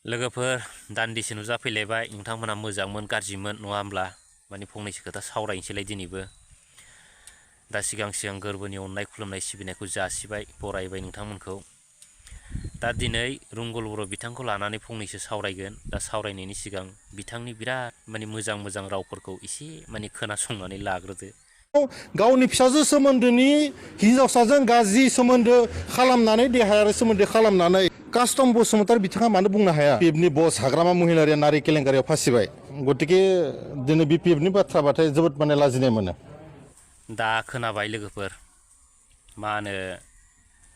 लोगोफोर दान्दिसे नुजाफैलायबाय नोंथांमोना मोजांमोन गाज्रिमोन नङा होमब्ला माने फंनैसो खोथा सावरायनोसैलाय दिनैबो दा सिगां गोरबोनि अननाय खुलुमनाय सिबिनायखौ जासिबाय बरायबाय नोंथांमोनखौ दा दिनै रुंगल बर' बिथांखौ लानानै फंनैसो सावरायगोन दा सावरायनायनि सिगां बिथांनि बिराद माने मोजां रावफोरखौ एसे माने खोनासंनानै लाग्रोदो। गावनि फिसाजो सोमोन्दोनि हिनजावसाजों गाज्रि सोमोन्दो खालामनानै देहायारि सोमोन्दो खालामनानै कास्टम बसुमतारी बिथाङा मानो बुंनो हाया बिपिएफनि बस हाग्रामा महिलारिया नारि केलेंकारियाव फासिबाय गतिके दिनै बिपिएफनि बाथ्राबाथाय जोबोद माने लाजिनाय मोनो। दा खोनाबाय लोगोफोर मा होनो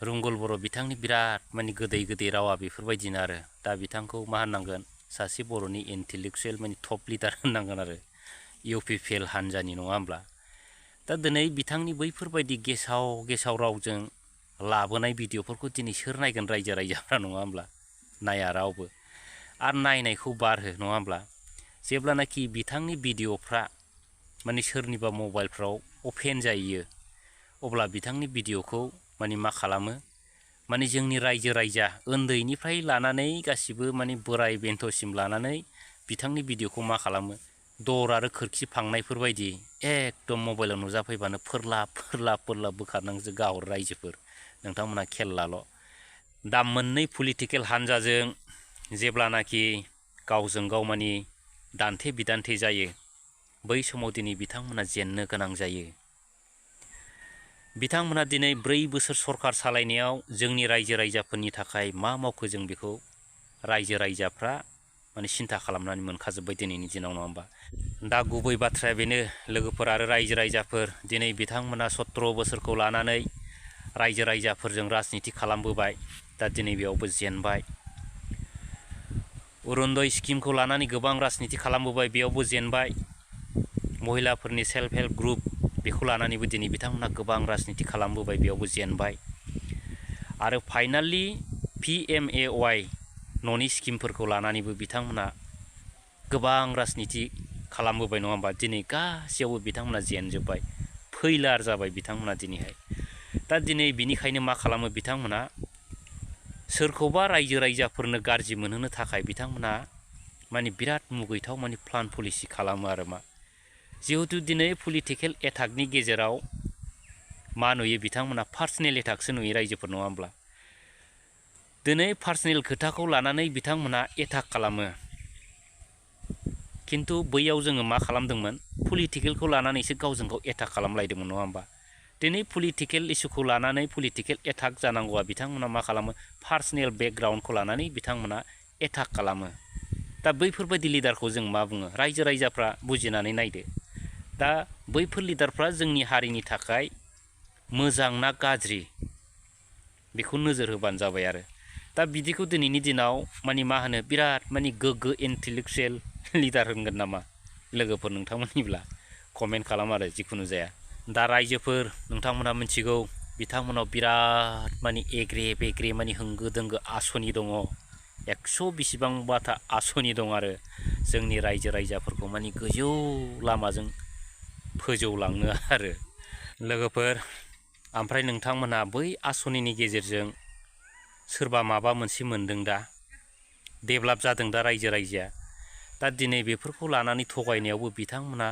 रुंगल बर' बिथांनि बिराद माने गोदै रावा बेफोरबायदिनो आरो दा बिथांखौ मा होननांगोन सासे बर'नि इन्टेलेक्सुयेल माने टप लिडार होननांगोन आरो इउपिपिएल हानजानि नङा होमब्ला दा दिनै बिथांनि बैफोरबायदि गेसाव रावजों लाबोनाय भिडिअ'फोरखौ दिनै सोर नायगोन रायजो राजाफ्रा नङा होमब्ला नाया रावबो आरो नायनायखौ बारहो नङा होमब्ला जेब्लानाखि बिथांनि भिडिअ'फ्रा माने सोरनिबा मबाइलफ्राव अपेन जायो अब्ला बिथांनि भिडिअ'खौ माने मा खालामो माने जोंनि रायजो राजा उन्दैनिफ्राय लानानै गासिबो माने बोराय बेन्थ'सिम लानानै बिथांनि भिडिअ'खौ मा खालामो दर आरो खोरखि फांनायफोर बायदि एकदम मबाइलाव नुजाफैबानो फोरलाब बोखारनांसो गाहर रायजोफोर नोंथांमोनहा खेल लाल' दा मोननै पलिटिकेल हान्जाजों जेब्लानाखि गावजों गाव माने दान्थे बिदान्थे जायो बै समाव दिनै बिथांमोना जेननो गोनां जायो। बिथांमोना दिनै 4 बोसोर सरखार सालायनायाव जोंनि रायजो राजाफोरनि थाखाय मा मावखो जों बेखौ रायजो राजाफ्रा माने सिन्था खालामनानै मोनखाजोब्बाय दिनैनि दिनाव नङा होमबा दा गुबै बाथ्राया बेनो लोगोफोर आरो रायजो राजाफोर दिनै बिथांमोना 17 बोसोरखौ लानानै रायजो राजाफोरजों राजनिति खालामबोबाय दा दिनै बेयावबो जेनबाय अरुनदय स्किमखौ लानानै गोबां राजनिति खालामबोबाय बेयावबो जेनबाय महिलाफोरनि सेल्फ हेल्प ग्रुप बेखौ लानानैबो दिनै बिथांमोना गोबां राजनिति खालामबोबाय बेयावबो जेनबाय आरो फाइनालि PMAY न'नि स्किमफोरखौ लानानैबो बिथांमोना गोबां राजनिति खालामबोबाय नङा होमबा दिनै गासैयावबो बिथांमोना जेनजोब्बाय फैलार जाबाय बिथांमोना दिनैहाय दा दिनै बिनिखायनो मा खालामो बिथांमोना सोरखौबा रायजो राजाफोरनो गाज्रि मोनहोनो थाखाय बिथांमोना माने बिराद मुगैथाव माने प्लान पलिसि खालामो आरो मा जिहेतु दिनै पलिटिकेल एटाकनि गेजेराव मा नुयो बिथांमोना पार्सनेल एटाकसो नुयो रायजोफोर नङा होमब्ला दिनै पार्सनेल खोथाखौ लानानै बिथांमोना एटाक खालामो खिन्थु बैयाव जोङो मा खालामदोंमोन पलिटिकेलखौ लानानैसो गावजों गाव एटाक खालामलायदोंमोन नङा होमबा दिनै पलिटिकेल इस्युखौ लानानै पलिटिकेल एटाक जानांगौआ बिथांमोना मा खालामो पार्सनेल बेकग्राउन्डखौ लानानै बिथांमोना एटाक खालामो दा बैफोरबायदि लिडारखौ जों मा बुङो रायजो राजाफ्रा बुजिनानै नायदो दा बैफोर लिडारफ्रा जोंनि हारिनि थाखाय मोजां ना गाज्रि बेखौ नोजोर होबानो जाबाय आरो दा बिदिखौ दिनैनि दिनाव माने मा होनो बिराद माने गोग्गो इन्टेलेक्सुयेल लिडार होनगोन नामा लोगोफोर नोंथांमोननिब्ला कमेन्ट खालाम आरो जिखुनु जाया दा रायजोफोर नोंथांमोना मिथिगौ बिथांमोनाव बिराद माने एग्रे माने होंगो दोंगो आसनि दङ 100 बेसेबांबाथा आसनि दं आरो जोंनि रायजो राजाफोरखौ माने गोजौ लामाजों फोजौलांनो आरो लोगोफोर ओमफ्राय नोंथांमोना बै आसनिनि गेजेरजों सोरबा माबा मोनसे मोनदों दा डेभेलप जादों दा रायजो राजाया दा दिनै बेफोरखौ लानानै थगायनायावबो बिथांमोना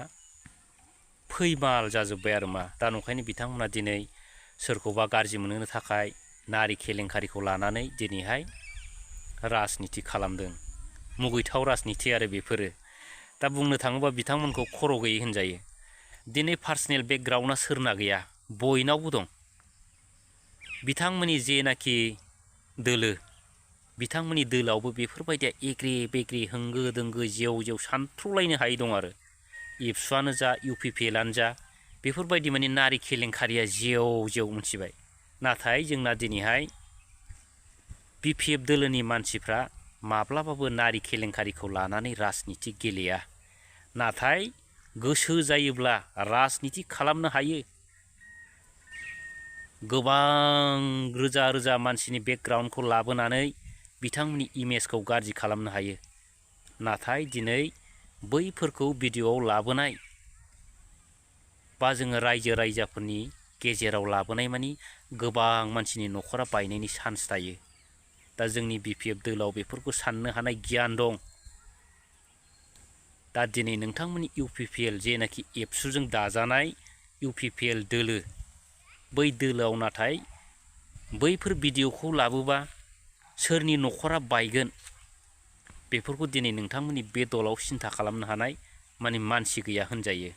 फैमाल जाजोब्बाय आरो मा दा नंखायनो बिथांमोना दिनै सोरखौबा गाज्रि मोनहोनो थाखाय नारि केलेंकारिखौ लानानै दिनैहाय राजनिति खालामदों मुगैथाव राजनिति आरो बेफोरो दा बुंनो थाङोबा बिथांमोनखौ खर' गैयै होनजायो दिनै पार्सनेल बेकग्राउन्डआ सोरना गैया बयनावबो दं बिथांमोननि जेनाखि दोलो बिथांमोननि दोलोआवबो बेफोरबायदिया एग्रे होंगो दोंगो जेव सानथ्र'लायनो हायै दं आरो एबसुआनो जा इउपिपिएलआनो जा बेफोरबायदि माने नारि केलेंकारिया जेव मोनथिबाय नाथाय जोंना दिनैहाय बिपिएफ दोलोनि मानसिफ्रा माब्लाबाबो नारि केलेंकारिखौ लानानै राजनिति गेलेया नाथाय गोसो जायोब्ला राजनिति खालामनो हायो गोबां रोजा मानसिनि बेकग्राउन्डखौ लाबोनानै बिथांमोननि इमेजखौ गाज्रि खालामनो हायो नाथाय दिनै बैफोरखौ भिडिअ'आव लाबोनाय बा जोङो रायजो राजाफोरनि गेजेराव लाबोनाय मानि गोबां मानसिनि न'खरा बायनायनि चान्स थायो दा जोंनि BPF दोलोआव बेफोरखौ साननो हानाय गियान दं। दा दिनै नोंथांमोननि UPPL जेनाखि एबसुजों दाजानाय UPPL दोलो, बै दोलोआव नाथाय बैफोर भिडिअ'खौ लाबोबा सोरनि न'खरा बायगोन बेफोरखौ दिनै नोंथांमोननि बे दलाव सिन्था खालामनो हानाय माने मानसि गैया होनजायो।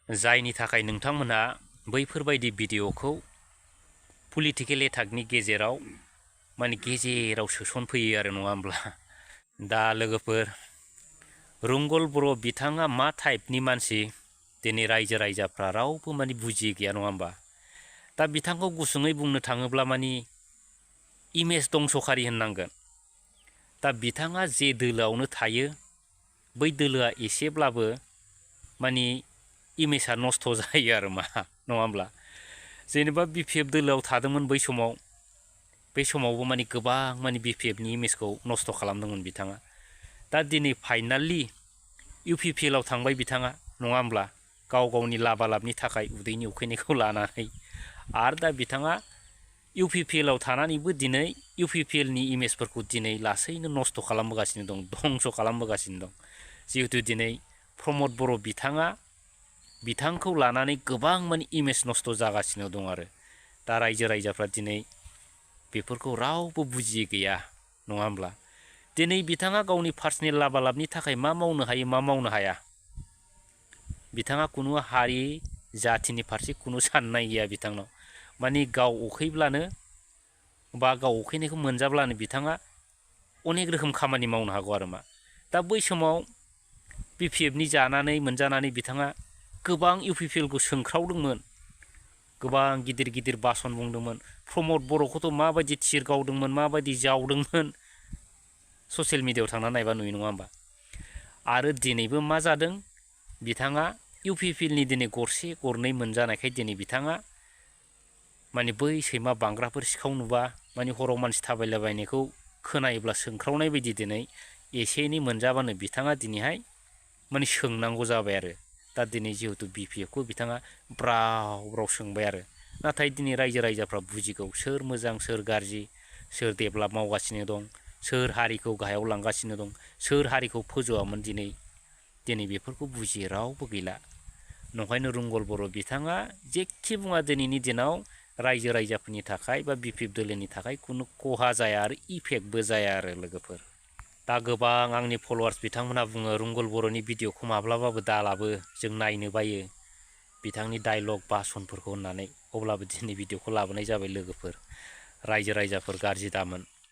जायनि थाखाय नोंथांमोनहा बैफोरबायदि भिडिअ'खौ पलिटिकेल एटाकनि गेजेराव माने गेजेराव सोसनफैयो आरो नङा होमब्ला। दा लोगोफोर रुंगल बर' बिथाङा मा टाइपनि मानसि दिनै रायजो राजाफ्रा रावबो माने बुजियै गैया नङा होमबा। दा बिथांखौ गुसुङै बुंनो थाङोब्ला माने इमेज दंसखारि होननांगोन। दा बिथाङा जे दोलोआवनो थायो बै दोलोआ एसेब्लाबो माने इमेजआ नस्थ' जायो आरो मा नङा होमब्ला। जेनेबा BPF दोलोआव थादोंमोन बै समावबो माने गोबां माने BPFनि इमेजखौ नस्थ' खालामदोंमोन बिथाङा। दा दिनै फाइनालि UPPL आव थांबाय बिथाङा नङा होमब्ला, गाव गावनि लाबालाबनि थाखाय उदैनि उखैनायखौ लानानै। आरो दा बिथाङा UPPL आव थानानैबो दिनै UPPLनि इमेजफोरखौ दिनै लासैनो नस्थ' खालामबोगासिनो दं, धंस' खालामबोगासिनो दं। जिहेतु दिनै प्रमद बर' बिथांखौ लानानै गोबां माने इमेज नस्थ' जागासिनो दं आरो। दा रायजो राजाफ्रा दिनै बेफोरखौ रावबो बुजियै गैया नङा होमब्ला। दिनै बिथाङा गावनि पार्सनेल लाबालाबनि थाखाय मा मावनो हायो मा मावनो हाया, बिथाङा खुनु हारि जाथिनि फारसे खुनु साननाय गैया बिथांनाव। माने गाव उखैब्लानो बा गाव उखैनायखौ मोनजाब्लानो बिथाङा अनेक रोखोम खामानि मावनो हागौ आरो मा। दा बै समाव BPFनि जानानै मोनजानानै बिथाङा गोबां UPPLखौ सोंख्रावदोंमोन, गोबां गिदिर गिदिर बासन बुंदोंमोन। प्रमद बर'खौथ' माबायदि थिर गावदोंमोन, माबायदि जावदोंमोन, ससियेल मिडियायाव थांना नायबा नुयो नङा होमबा। आरो दिनैबो मा जादों, बिथाङा UPPLनि दिनै गरसे गरनै मोनजानायखाय दिनै बिथाङा माने बै सैमा बांग्राफोर सिखाव नुबा माने हराव मानसि थाबायलाबायनायखौ खोनायोब्ला सोंख्रावनाय बायदि दिनै एसे एनै मोनजाबानो बिथाङा दिनैहाय माने सोंनांगौ जाबाय आरो। दा दिनै जिहेतु BPFखौ बिथाङा ब्राव ब्राव सोंबाय आरो। नाथाय दिनै रायजो राजाफ्रा बुजिगौ सोर मोजां सोर गाज्रि, सोर डेभेलप मावगासिनो दं, सोर हारिखौ गाहायाव लांगासिनो दं, सोर हारिखौ फोजौआमोन दिनै बेफोरखौ बुजियो रावबो गैला। नंखायनो रुंगल बर' बिथाङा जेखि बुङा दिनैनि दिनाव रायजो राजाफोरनि थाखाय बा BPF दोलोनि थाखाय खुनु खहा जाया आरो इफेक्टबो जाया आरो लोगोफोर। दा गोबां आंनि फल'वार्स बिथांमोनहा बुङो रुंगल बर'नि भिडिअ'खौ माब्लाबाबो दालाबो, जों नायनो बायो बिथांनि डायलग बासनफोरखौ होननानै। अब्लाबो दिनै भिडिअ'खौ लाबोनाय जाबाय लोगोफोर। रायजो राजाफोर गाज्रि दामोन।